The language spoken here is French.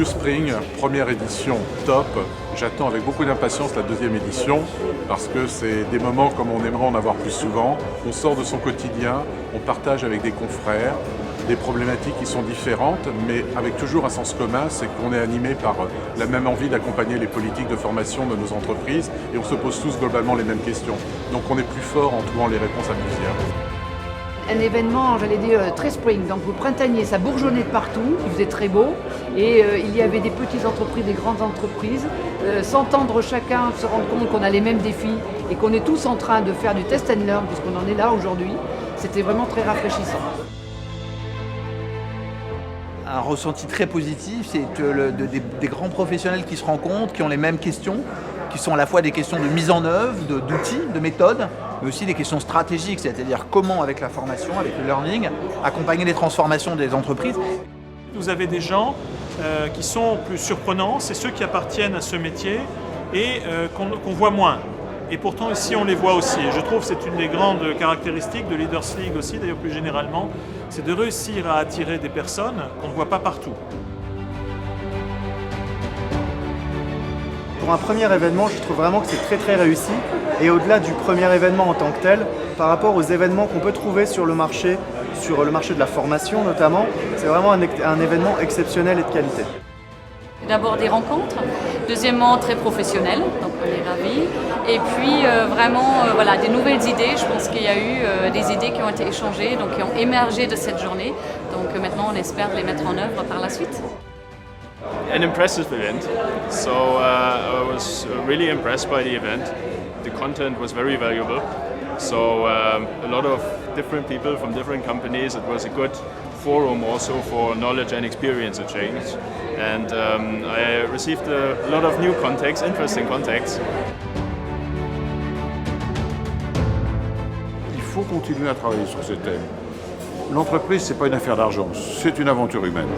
New Spring, première édition top. J'attends avec beaucoup d'impatience la deuxième édition parce que c'est des moments comme on aimerait en avoir plus souvent. On sort de son quotidien, on partage avec des confrères des problématiques qui sont différentes, mais avec toujours un sens commun, c'est qu'on est animé par la même envie d'accompagner les politiques de formation de nos entreprises et on se pose tous globalement les mêmes questions. Donc on est plus fort en trouvant les réponses à plusieurs. Un événement, j'allais dire, très spring, donc au printanier, ça bourgeonnait de partout, il faisait très beau, et il y avait des petites entreprises, des grandes entreprises, s'entendre chacun, se rendre compte qu'on a les mêmes défis et qu'on est tous en train de faire du test and learn, puisqu'on en est là aujourd'hui, c'était vraiment très rafraîchissant. Un ressenti très positif, c'est des grands professionnels qui se rencontrent, qui ont les mêmes questions, qui sont à la fois des questions de mise en œuvre, d'outils, de méthodes, mais aussi des questions stratégiques, c'est-à-dire comment, avec la formation, avec le learning, accompagner les transformations des entreprises. Vous avez des gens qui sont plus surprenants, c'est ceux qui appartiennent à ce métier et qu'on voit moins. Et pourtant ici on les voit aussi. Et je trouve que c'est une des grandes caractéristiques de Leaders League aussi, d'ailleurs plus généralement, c'est de réussir à attirer des personnes qu'on ne voit pas partout. Pour un premier événement, je trouve vraiment que c'est très très réussi. Et au-delà du premier événement en tant que tel, par rapport aux événements qu'on peut trouver sur le marché de la formation notamment, c'est vraiment un événement exceptionnel et de qualité. D'abord des rencontres, deuxièmement très professionnel, donc on est ravis. Et puis vraiment voilà, des nouvelles idées, je pense qu'il y a eu des idées qui ont été échangées, donc qui ont émergé de cette journée. Donc maintenant on espère les mettre en œuvre par la suite. An impressive event, so I was really impressed by the event. The content was very valuable, so a lot of different people from different companies. It was a good forum also for knowledge and experience exchange, and I received a lot of new contacts, interesting contacts. Il faut continuer à travailler sur ces thèmes. L'entreprise, ce n'est pas une affaire d'argent, c'est une aventure humaine.